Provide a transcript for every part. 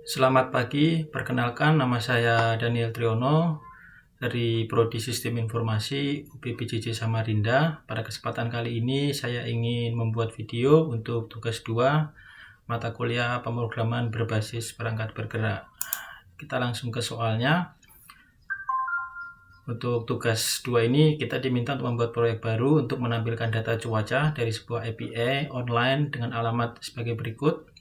Selamat pagi, perkenalkan nama saya Daniel Triyono dari Prodi Sistem Informasi UPPJJ Samarinda. Pada kesempatan kali ini saya ingin membuat video untuk tugas 2 mata kuliah pemrograman berbasis perangkat bergerak. Kita langsung ke soalnya. Untuk tugas 2 ini kita diminta untuk membuat proyek baru untuk menampilkan data cuaca dari sebuah API online dengan alamat sebagai berikut.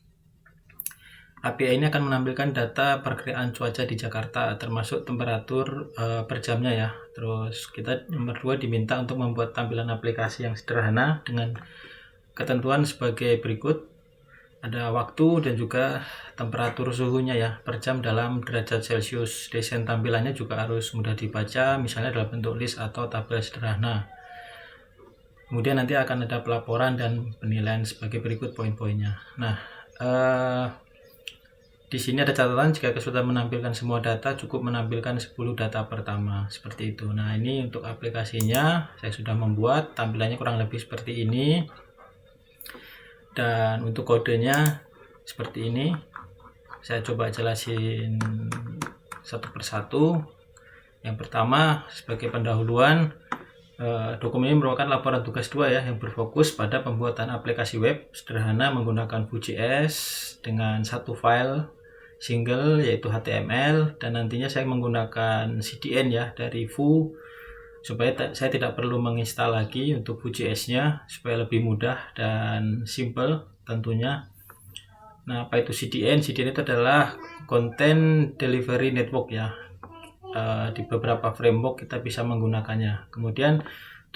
API ini akan menampilkan data perkiraan cuaca di Jakarta, termasuk temperatur per jamnya ya. Terus kita nomor 2 diminta untuk membuat tampilan aplikasi yang sederhana dengan ketentuan sebagai berikut. Ada waktu dan juga temperatur suhunya ya per jam dalam derajat Celcius. Desain tampilannya juga harus mudah dibaca, misalnya dalam bentuk list atau tabel sederhana. Kemudian nanti akan ada pelaporan dan penilaian sebagai berikut poin-poinnya. Nah, di sini ada catatan jika kesulitan menampilkan semua data, cukup menampilkan 10 data pertama, seperti itu. Nah, ini untuk aplikasinya saya sudah membuat, tampilannya kurang lebih seperti ini. Dan untuk kodenya seperti ini. Saya coba jelasin satu persatu. Yang pertama, sebagai pendahuluan, dokumen ini merupakan laporan tugas 2 ya, yang berfokus pada pembuatan aplikasi web sederhana menggunakan Vue.js dengan satu file single yaitu HTML, dan nantinya saya menggunakan CDN ya dari Vue supaya saya tidak perlu menginstal lagi untuk Vue.js-nya supaya lebih mudah dan simple tentunya. Nah, apa itu CDN? CDN itu adalah Content Delivery Network ya. Di beberapa framework kita bisa menggunakannya. Kemudian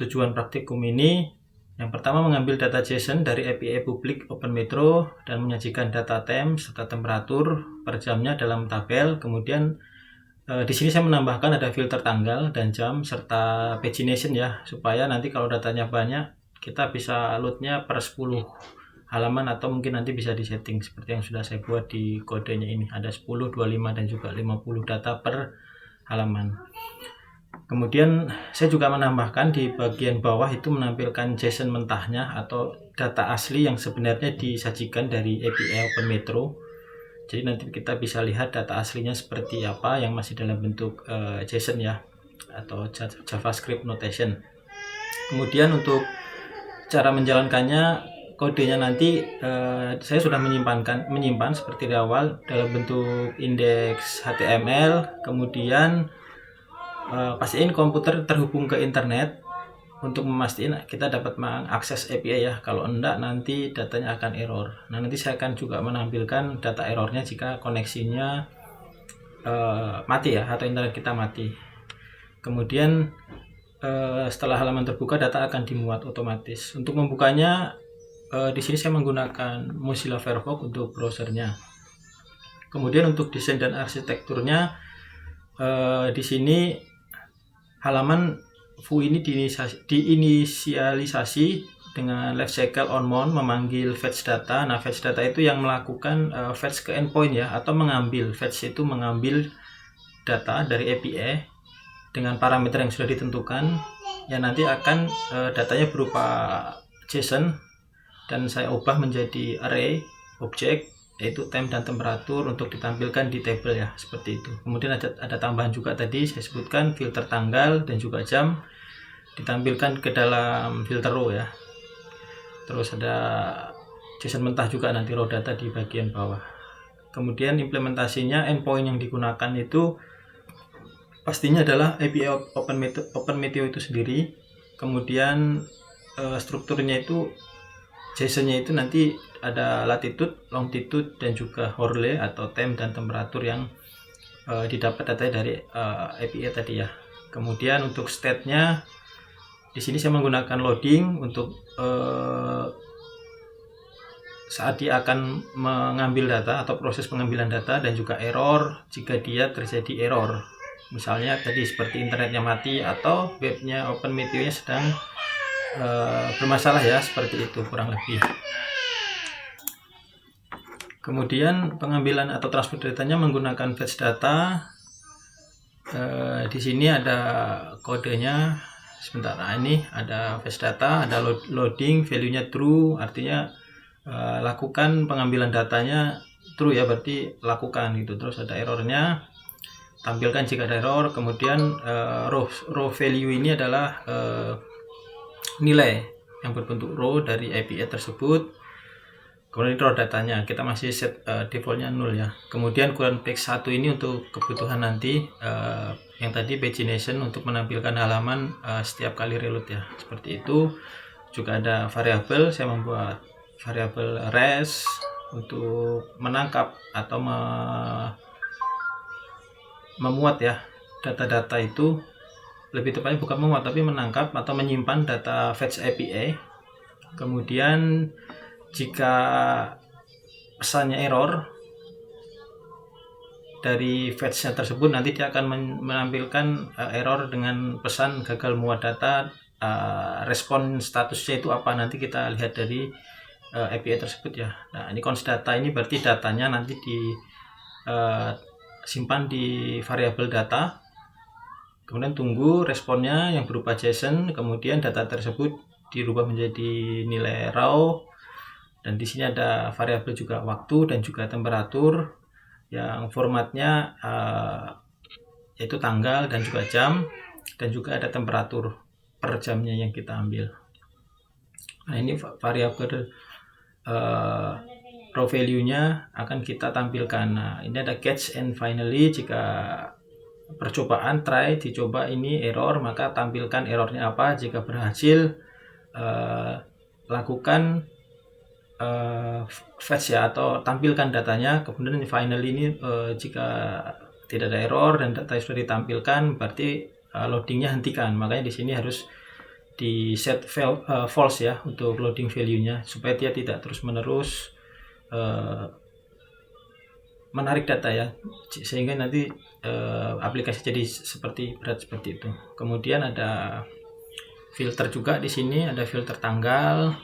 tujuan praktikum ini yang pertama mengambil data JSON dari API publik OpenMetro dan menyajikan data temp serta temperatur per jamnya dalam tabel. Kemudian di sini saya menambahkan ada filter tanggal dan jam serta pagination ya, supaya nanti kalau datanya banyak kita bisa loadnya per 10 halaman atau mungkin nanti bisa disetting seperti yang sudah saya buat di kodenya ini. Ada 10, 25 dan juga 50 data per halaman. Kemudian saya juga menambahkan di bagian bawah itu menampilkan JSON mentahnya atau data asli yang sebenarnya disajikan dari API OpenMetro. Jadi nanti kita bisa lihat data aslinya seperti apa yang masih dalam bentuk JSON ya, atau JavaScript notation. Kemudian untuk cara menjalankannya, kodenya nanti saya sudah menyimpan seperti di awal dalam bentuk indeks HTML. Kemudian pastiin komputer terhubung ke internet untuk memastikan kita dapat mengakses API ya. Kalau enggak nanti datanya akan error. Nah, nanti saya akan juga menampilkan data errornya jika koneksinya mati ya, atau internet kita mati. Kemudian setelah halaman terbuka, data akan dimuat otomatis. Untuk membukanya di sini saya menggunakan Mozilla Firefox untuk browsernya. Kemudian untuk desain dan arsitekturnya di sini halaman Vue ini diinisialisasi dengan left cycle on mount memanggil fetch data. Nah, fetch data itu yang melakukan fetch ke endpoint ya, atau mengambil. Fetch itu mengambil data dari API dengan parameter yang sudah ditentukan, yang nanti akan datanya berupa JSON dan saya ubah menjadi array objek, yaitu temp dan temperatur untuk ditampilkan di tabel ya, seperti itu. Kemudian ada tambahan juga tadi saya sebutkan filter tanggal dan juga jam ditampilkan ke dalam filter row ya. Terus ada JSON mentah juga nanti raw data di bagian bawah. Kemudian implementasinya, endpoint yang digunakan itu pastinya adalah API OpenMetro itu sendiri. Kemudian strukturnya itu JSON-nya itu nanti ada latitude, longitude dan juga hourly atau temp dan temperatur yang didapat data dari API tadi ya. Kemudian untuk state-nya di sini saya menggunakan loading untuk saat dia akan mengambil data atau proses pengambilan data, dan juga error jika dia terjadi error. Misalnya tadi seperti internetnya mati atau webnya OpenMetro-nya sedang bermasalah ya, seperti itu kurang lebih. Kemudian pengambilan atau transfer datanya menggunakan fetch data. Di sini ada kodenya. Sebentar, nah ini ada fetch data, ada loading, value-nya true, artinya lakukan pengambilan datanya true ya, berarti lakukan gitu. Terus ada errornya, tampilkan jika ada error. Kemudian row value ini adalah nilai yang berbentuk row dari API tersebut. Kemudian raw datanya kita masih set defaultnya 0 ya. Kemudian current page 1 ini untuk kebutuhan nanti, yang tadi pagination untuk menampilkan halaman setiap kali reload ya, seperti itu. Juga ada variabel, saya membuat variabel res untuk menangkap atau memuat ya data-data itu, lebih tepatnya bukan memuat tapi menangkap atau menyimpan data fetch API. Kemudian jika pesannya error dari fetch-nya tersebut, nanti dia akan menampilkan error dengan pesan gagal muat data. Respon statusnya itu apa, nanti kita lihat dari API tersebut ya. Nah, ini const data ini berarti datanya nanti disimpan di variabel data. Kemudian tunggu responnya yang berupa JSON, kemudian data tersebut dirubah menjadi nilai raw. Dan di sini ada variabel juga waktu dan juga temperatur yang formatnya yaitu tanggal dan juga jam, dan juga ada temperatur per jamnya yang kita ambil. Nah, ini variabel raw value-nya akan kita tampilkan. Nah, ini ada catch and finally, jika percobaan try dicoba ini error, maka tampilkan errornya apa. Jika berhasil, lakukan fetch ya, atau tampilkan datanya. Kemudian final ini jika tidak ada error dan data sudah ditampilkan, berarti loadingnya hentikan. Makanya di sini harus di set false ya untuk loading value-nya, supaya dia tidak terus-menerus menarik data ya, sehingga nanti aplikasi jadi seperti berat seperti itu. Kemudian ada filter juga di sini, ada filter tanggal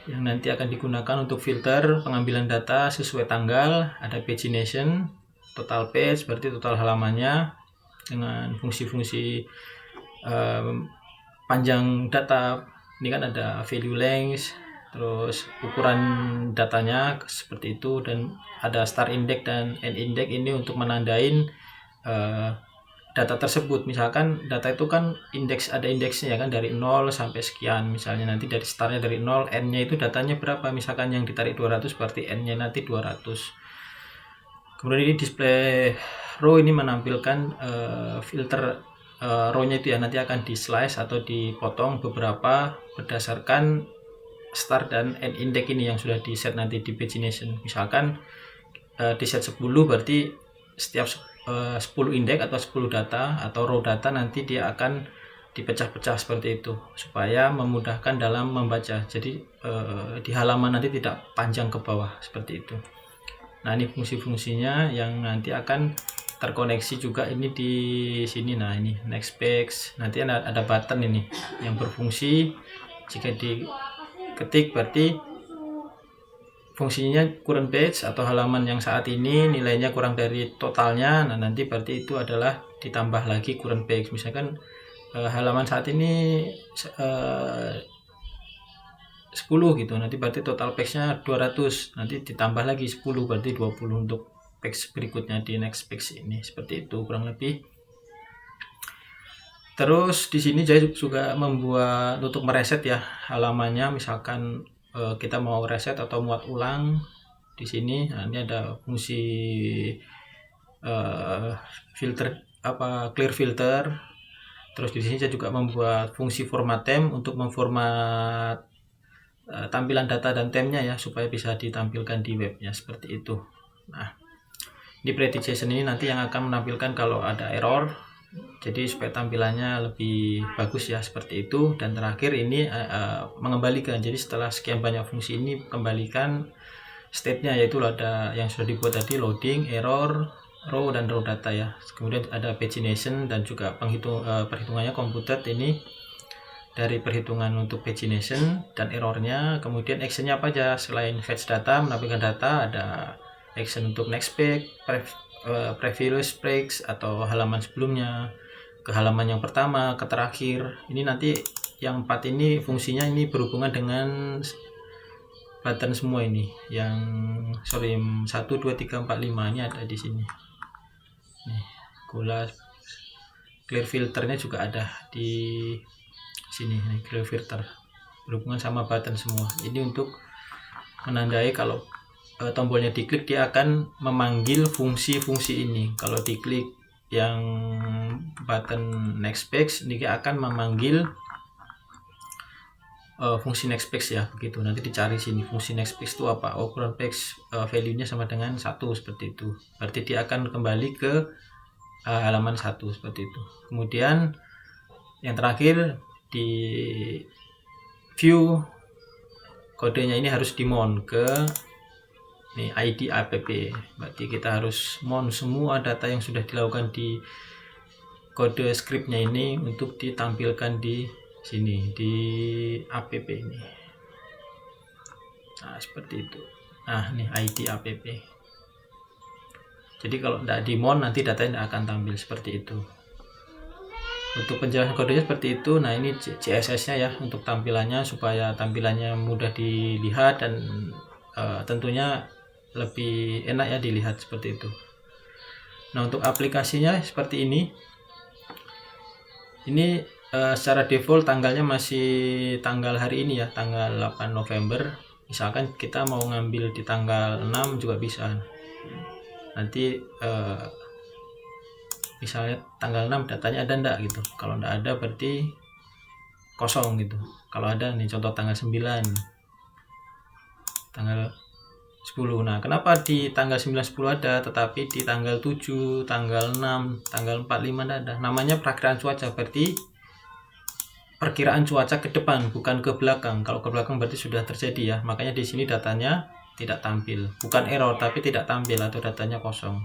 yang nanti akan digunakan untuk filter pengambilan data sesuai tanggal. Ada pagination, total page berarti total halamannya, dengan fungsi-fungsi panjang data. Ini kan ada value length, terus ukuran datanya seperti itu, dan ada start index dan end index ini untuk menandain data tersebut. Misalkan data itu kan ada indeksnya ya kan, dari 0 sampai sekian. Misalnya nanti dari startnya dari 0, n-nya itu datanya berapa, misalkan yang ditarik 200 berarti n-nya nanti 200. Kemudian ini display row ini menampilkan filter row-nya itu ya, nanti akan di slice atau dipotong beberapa berdasarkan start dan end index ini yang sudah di set nanti di pagination. Misalkan di set 10 berarti setiap 10 indeks atau 10 data atau row data nanti dia akan dipecah-pecah seperti itu, supaya memudahkan dalam membaca. Jadi di halaman nanti tidak panjang ke bawah seperti itu. Nah, ini fungsi-fungsinya yang nanti akan terkoneksi juga ini di sini. Nah, ini next page, nanti ada button ini yang berfungsi. Jika diketik berarti fungsinya current page atau halaman yang saat ini nilainya kurang dari totalnya. Nah, nanti berarti itu adalah ditambah lagi current page. Misalkan halaman saat ini 10 gitu, nanti berarti total page-nya 200, nanti ditambah lagi 10 berarti 20 untuk page berikutnya di next page ini. Seperti itu kurang lebih. Terus di sini saya juga membuat untuk mereset ya halamannya. Misalkan kita mau reset atau muat ulang di sini. Nah, ini ada fungsi filter clear filter. Terus di sini saya juga membuat fungsi format theme untuk memformat tampilan data dan theme-nya ya, supaya bisa ditampilkan di webnya seperti itu. Nah, di pagination ini nanti yang akan menampilkan kalau ada error, jadi supaya tampilannya lebih bagus ya, seperti itu. Dan terakhir ini mengembalikan, jadi setelah sekian banyak fungsi ini kembalikan state-nya, yaitu ada yang sudah dibuat tadi, loading, error, row dan row data ya. Kemudian ada pagination dan juga perhitungannya computed ini dari perhitungan untuk pagination dan errornya. Kemudian actionnya apa aja selain fetch data, menampilkan data, ada action untuk next page, previous page atau halaman sebelumnya ke halaman yang pertama ke terakhir. Ini nanti yang 4 ini fungsinya ini berhubungan dengan button semua ini, yang sorry 1 2 3 4 5 ini ada di sini nih. Gula clear filternya juga ada di sini nih, clear filter berhubungan sama button semua. Ini untuk menandai kalau tombolnya diklik dia akan memanggil fungsi-fungsi ini. Kalau diklik yang button next page ini akan memanggil fungsi next page ya, begitu. Nanti dicari sini fungsi next page itu apa. Current page value-nya sama dengan 1 seperti itu. Berarti dia akan kembali ke halaman 1 seperti itu. Kemudian yang terakhir di view kodenya ini harus di mount ke nih ID app. Berarti kita harus mount semua data yang sudah dilakukan di kode scriptnya ini untuk ditampilkan di sini di app ini. Nah seperti itu. Nah nih ID app. Jadi kalau tidak di mount nanti datanya tidak akan tampil seperti itu. Untuk penjelasan kodenya seperti itu. Nah ini CSS-nya ya untuk tampilannya, supaya tampilannya mudah dilihat dan tentunya lebih enak ya dilihat seperti itu. Nah untuk aplikasinya seperti ini. Ini secara default tanggalnya masih tanggal hari ini ya, tanggal 8 November. Misalkan kita mau ngambil di tanggal 6 juga bisa. Nanti misalnya tanggal 6 datanya ada enggak gitu. Kalau enggak ada berarti kosong gitu. Kalau ada nih contoh tanggal 9, tanggal 10. Nah kenapa di tanggal 9 10 ada tetapi di tanggal 7, tanggal 6, tanggal 4 5 enggak ada. Namanya perakiraan cuaca, berarti perkiraan cuaca ke depan bukan ke belakang. Kalau ke belakang berarti sudah terjadi ya. Makanya di sini datanya tidak tampil. Bukan error tapi tidak tampil atau datanya kosong.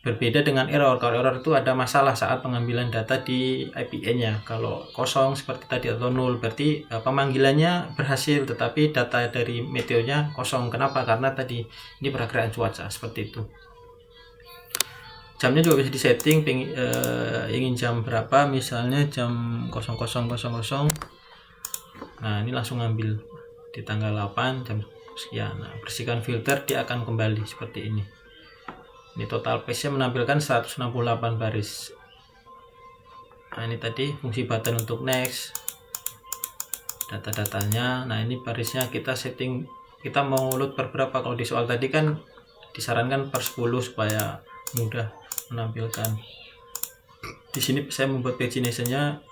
Berbeda dengan error. Kalau error itu ada masalah saat pengambilan data di API-nya. Kalau kosong seperti tadi atau nol berarti pemanggilannya berhasil tetapi data dari meteonya kosong. Kenapa? Karena tadi ini perakiraan cuaca seperti itu. Jamnya juga bisa disetting, ingin jam berapa, misalnya jam 00.00. Nah ini langsung ambil di tanggal 8 jam sekian. Nah, bersihkan filter, dia akan kembali seperti ini. Ini total page-nya menampilkan 168 baris. Nah ini tadi fungsi button untuk next, data-datanya. Nah ini barisnya kita setting, kita mau load per berapa. Kalau di soal tadi kan disarankan per 10 supaya mudah menampilkan. Di sini saya membuat pagination-nya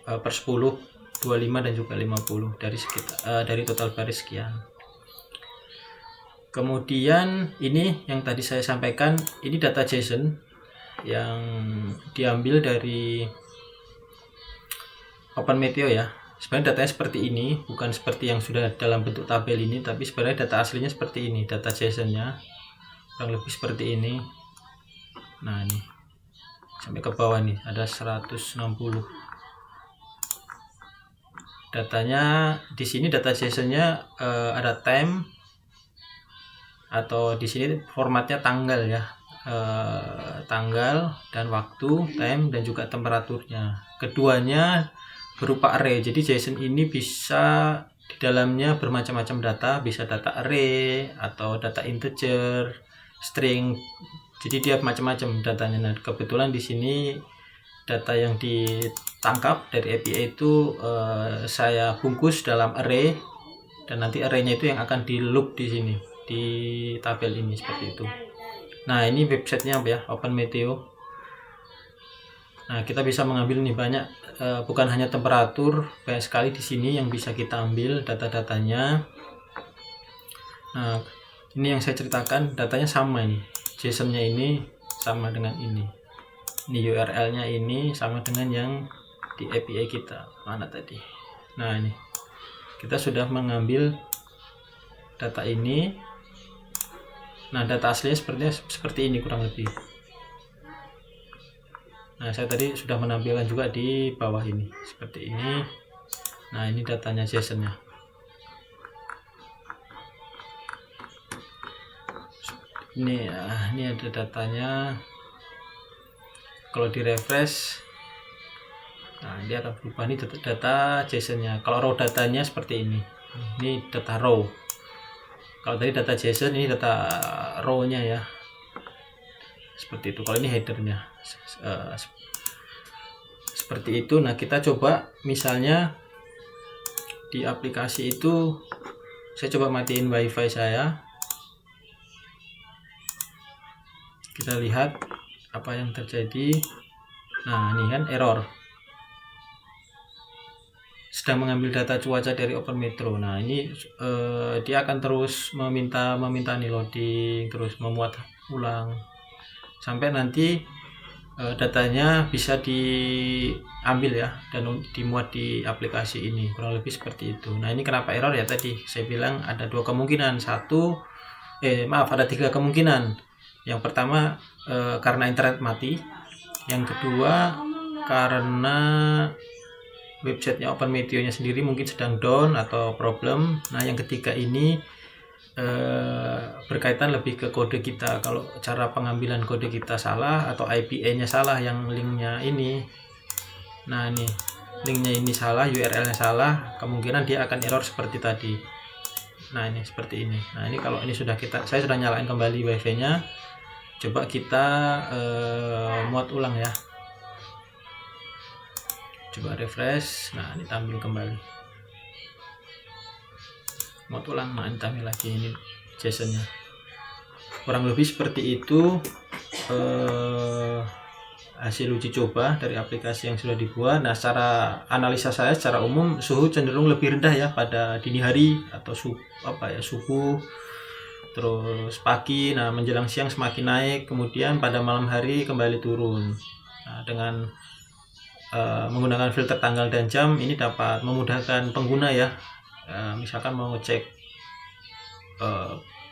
per 10, 25 dan juga 50 dari total baris sekian. Kemudian ini yang tadi saya sampaikan, ini data JSON yang diambil dari OpenMeteo ya. Sebenarnya datanya seperti ini, bukan seperti yang sudah dalam bentuk tabel ini, tapi sebenarnya data aslinya seperti ini, data JSON-nya kurang lebih seperti ini. Nah ini sampai ke bawah nih ada 160 datanya. Di sini data JSON-nya ada time, atau di sini formatnya tanggal ya, tanggal dan waktu, time dan juga temperaturnya. Keduanya berupa array. Jadi JSON ini bisa di dalamnya bermacam-macam data, bisa data array atau data integer, string. Jadi dia macam-macam datanya. Nah, kebetulan di sini data yang ditangkap dari API itu saya bungkus dalam array, dan nanti arraynya itu yang akan di loop di sini di tabel ini seperti itu. Nah ini websitenya apa ya, OpenMeteo. Nah kita bisa mengambil nih banyak, bukan hanya temperatur, banyak sekali di sini yang bisa kita ambil data-datanya. Nah ini yang saya ceritakan, datanya sama ini, JSON-nya ini sama dengan ini URL-nya ini sama dengan yang di API kita mana tadi. Nah ini kita sudah mengambil data ini. Nah data aslinya seperti ini kurang lebih. Nah saya tadi sudah menampilkan juga di bawah ini seperti ini. Nah ini datanya JSON-nya. Ini ada datanya. Kalau di refresh, nah dia akan berubah. Ini data JSON-nya. Kalau raw datanya seperti ini. Ini data raw. Kalau tadi data JSON, ini data row-nya ya, seperti itu. Kalau ini headernya seperti itu. Nah, kita coba misalnya di aplikasi itu, saya coba matiin wifi saya, kita lihat apa yang terjadi. Nah, ini kan error, sedang mengambil data cuaca dari Open Metro. Nah, ini dia akan terus meminta nih loading, terus memuat ulang sampai nanti datanya bisa diambil ya dan dimuat di aplikasi ini, kurang lebih seperti itu. Nah, ini kenapa error ya, tadi saya bilang ada dua kemungkinan. Ada tiga kemungkinan. Yang pertama karena internet mati, yang kedua karena websitenya Open Meteo-nya sendiri mungkin sedang down atau problem. Nah, yang ketiga ini berkaitan lebih ke kode kita. Kalau cara pengambilan kode kita salah atau IPA-nya salah, yang linknya ini, nah ini linknya ini salah, URL-nya salah, kemungkinan dia akan error seperti tadi. Nah, ini seperti ini. Nah, ini kalau ini saya sudah nyalain kembali wifi-nya. Coba kita muat ulang ya, coba refresh. Nah, ini tampil kembali, mau ulang. Nah, ini tampil lagi, ini JSON-nya. Kurang lebih seperti itu hasil uji coba dari aplikasi yang sudah dibuat. Nah, secara analisa saya secara umum suhu cenderung lebih rendah ya pada dini hari atau subuh, terus pagi. Nah, menjelang siang semakin naik, kemudian pada malam hari kembali turun. Nah, dengan menggunakan filter tanggal dan jam ini dapat memudahkan pengguna ya. Misalkan mau ngecek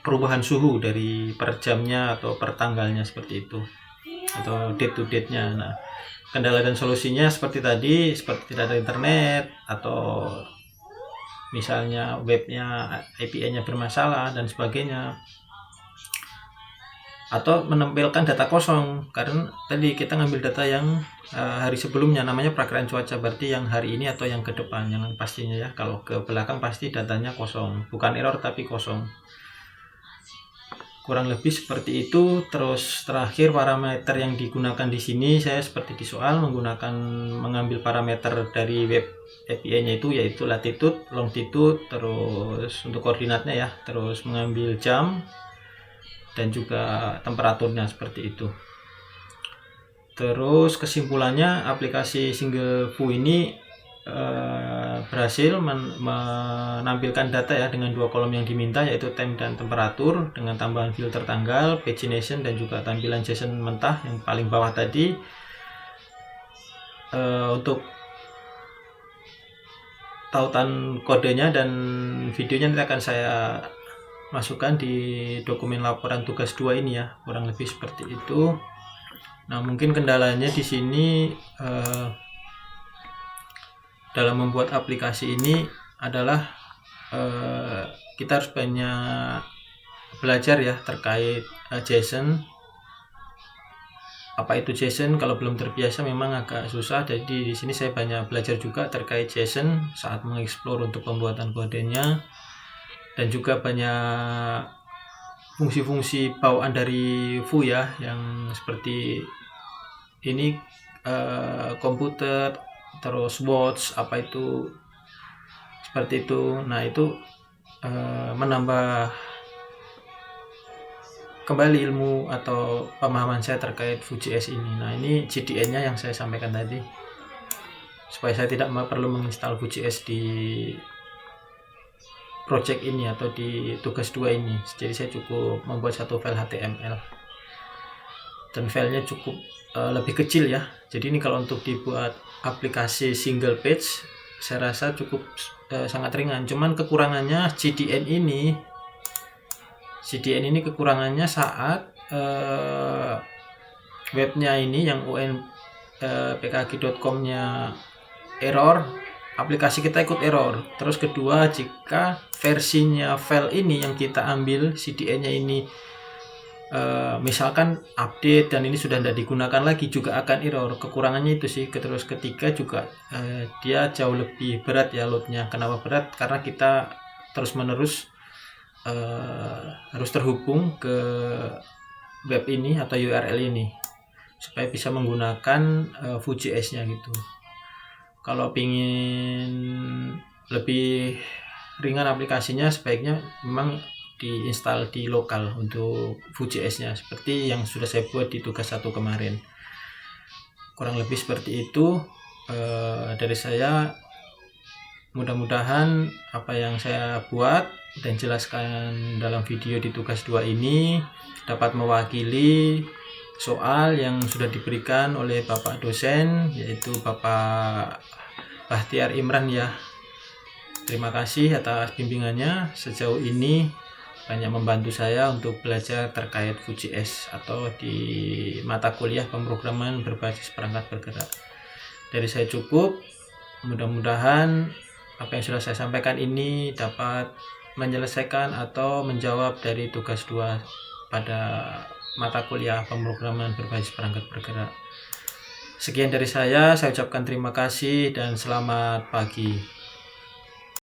perubahan suhu dari per jamnya atau per tanggalnya, seperti itu, atau date to date-nya. Nah, kendala dan solusinya seperti tadi, seperti tidak ada internet, atau misalnya webnya API-nya bermasalah dan sebagainya, atau menampilkan data kosong karena tadi kita ngambil data yang hari sebelumnya, namanya perakiraan cuaca, berarti yang hari ini atau yang ke depan, yang pastinya ya. Kalau ke belakang pasti datanya kosong, bukan error tapi kosong. Kurang lebih seperti itu. Terus terakhir, parameter yang digunakan di sini, saya seperti di soal mengambil parameter dari web API-nya itu, yaitu latitude, longitude, terus untuk koordinatnya ya, terus mengambil jam dan juga temperaturnya, seperti itu. Terus kesimpulannya, aplikasi Single View ini berhasil menampilkan data ya dengan dua kolom yang diminta, yaitu time dan temperatur, dengan tambahan filter tanggal, pagination, dan juga tampilan JSON mentah yang paling bawah tadi. Untuk tautan kodenya dan videonya nanti akan saya masukkan di dokumen laporan tugas 2 ini ya, kurang lebih seperti itu. Nah, mungkin kendalanya di sini dalam membuat aplikasi ini adalah kita harus banyak belajar ya terkait JSON. Apa itu JSON? Kalau belum terbiasa memang agak susah. Jadi di sini saya banyak belajar juga terkait JSON saat mengeksplor untuk pembuatan kodenya, dan juga banyak fungsi-fungsi bawaan dari Vue ya, yang seperti ini, komputer, terus watch, apa itu, seperti itu. Nah, itu menambah kembali ilmu atau pemahaman saya terkait Vue.js ini. Nah, ini JDN-nya yang saya sampaikan tadi, supaya saya tidak perlu menginstal Vue.js di project ini atau di tugas 2 ini. Jadi saya cukup membuat satu file HTML, dan filenya cukup lebih kecil ya. Jadi ini kalau untuk dibuat aplikasi single page, saya rasa cukup sangat ringan. Cuman kekurangannya CDN ini kekurangannya saat webnya ini yang unpkg.com-nya error, aplikasi kita ikut error. Terus kedua, jika versinya file ini yang kita ambil CDN-nya ini misalkan update dan ini sudah tidak digunakan lagi, juga akan error. Kekurangannya itu sih. Terus ketiga juga dia jauh lebih berat ya loadnya. Kenapa berat? Karena kita terus menerus harus terhubung ke web ini atau URL ini supaya bisa menggunakan Vue.js-nya gitu. Kalau ingin lebih ringan aplikasinya, sebaiknya memang diinstal di lokal untuk Vue.js-nya seperti yang sudah saya buat di tugas 1 kemarin. Kurang lebih seperti itu dari saya. Mudah-mudahan apa yang saya buat dan jelaskan dalam video di tugas 2 ini dapat mewakili soal yang sudah diberikan oleh Bapak dosen, yaitu Bapak Bahtiar Imran ya. Terima kasih atas bimbingannya. Sejauh ini banyak membantu saya untuk belajar terkait Vue.js atau di mata kuliah pemrograman berbasis perangkat bergerak. Dari saya cukup. Mudah-mudahan apa yang sudah saya sampaikan ini dapat menyelesaikan atau menjawab dari tugas 2 pada mata kuliah pemrograman berbasis perangkat bergerak. Sekian dari saya ucapkan terima kasih dan selamat pagi.